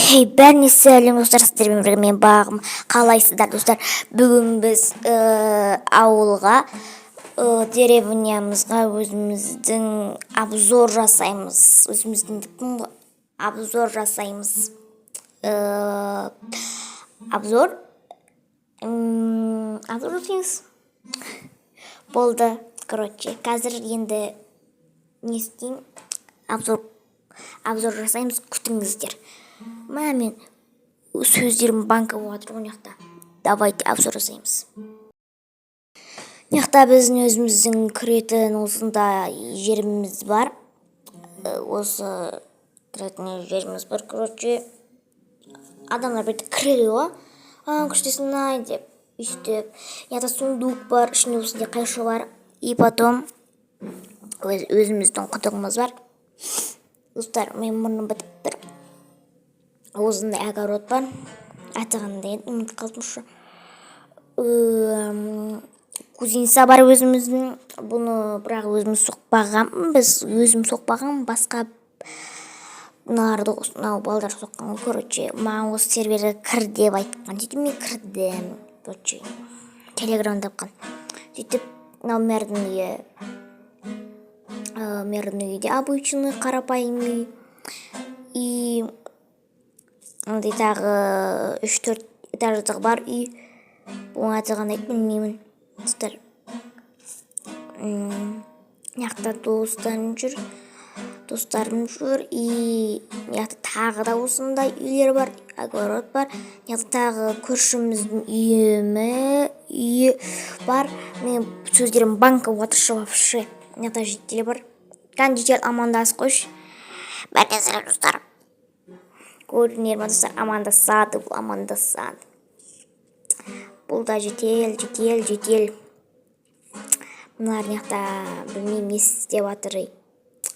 Бәріне сәлем достар, сіздермен бірге мен бағым. Қалайсыздар достар? Бүгін біз ауылға, деревнямызға өзіміздің обзор жасаймыз. Обзор жасаймыз. Обзор жасаймыз. Болды. Короче, қазір енді не істеймін? Обзор жасаймыз, күтіңіздер. Мен сөздерім банка болады ғой жақта. Давайте обзор жасаймыз. Жақта біздің өзіміздің кіретін осында жеріміз бар. Осы кіретін жеріміз бар. Короче, адамдар бетті кіреді ғой. Күштесін ай деп, үстіп. Яғда сундук бар, ішінде осындай қайшы бар. И потом өзіміздің құдығымыз бар. Достар, мен мұрным бітіп тұр. Осындай огород бар. Атығандай ұмытып қалдым шу. Кузница бар өзіміздің. Бұны бірақ өзіміз соқпаған. Біз өзім соқпаған. Басқа нарды балдар соққан. Короче, маған осы серверге кір деп айтқан. Сөйтіп мен кірдім. Короче, телеграмда тапқан. Сөйтіп мердің үйде обычный қарапайым үй. И ондай тағы 3-4 этаждық бар үй. Бұның аты қандай білмеймін. Яқта достарым жүр. И яқта тағы да осындай үйлер бар, огород бар. Яқта тағы көршіміздің үйі бар. Мен сөздерім банка отыршы вообще. Яқта жеттелі бар. Жеттел амандас қойш. Бәріне сәлем достар. Көрінер ма достар, амандасады. Бұл да жеттел. Бұлар яқта білмейм не істеп жатыр.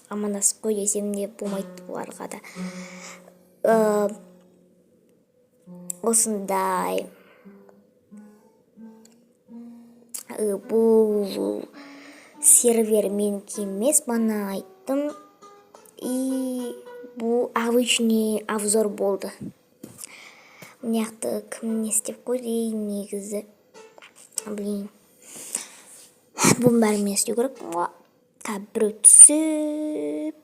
Амандасып қой десем де болмайды бұларға да. Осындай. Бұл сервер менікі емес, бана айттым. И бұл обычный обзор болды. Мынақты кім не істеп қойды негізі. Блин. Бұл бәрі мен істеу керек. Біреу түсіп.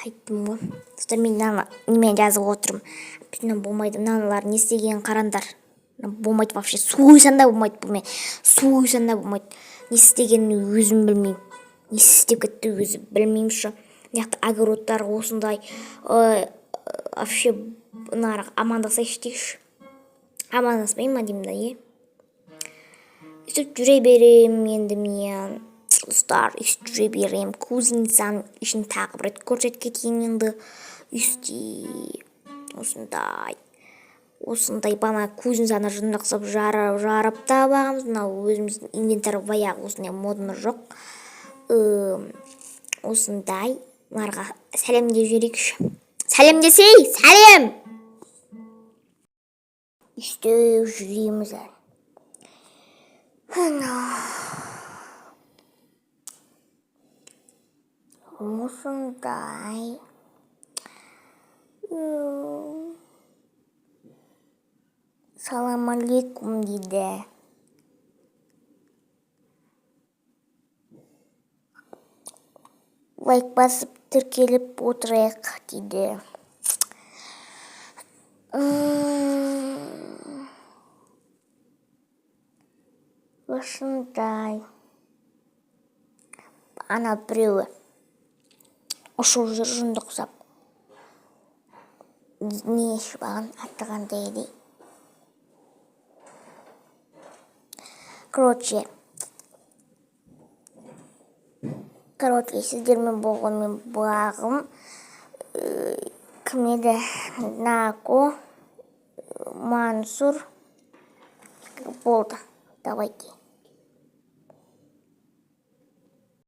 Айттым ғой. Достар, мен немен жазып отырмын. Біздің болмайды. Мыналар не істеген қарандар. Болмайды вообще. Суйсанда болмайды бұл мен. Суйсанда болмайды. Не істегенін өзім білмеймін. Не істеп кетті өзі білмеймін шу. Яқты огородтар осындай. Вообще нарық амандасайшы дейші. Амандаспайым ма деймін да, Үстіп жүре берем енді мен. Достар, үстіп жүре берем. Кузницаның ішін тағы бір көрсет кетейін енді. Үсті осындай бана кузницаны жындақсып жарып та бағымыз. Өзіміздің инвентар баяғы осындай модны жоқ. Осындай нарға сәлем деп жіберейікші. Сәлем десей, сәлем! Үсті жүреміз әлі. Осындай. Салам алейкум дейді. Лайк басып тіркеліп отырайық дейді. Осындай. Ана біреуі ұшып жүр жынды құсап. Не ішіп аған аттығандай еді. Короче, сіздермен болған мен бағым. Кім еді? Нако, Мансур. Болды. Давайте.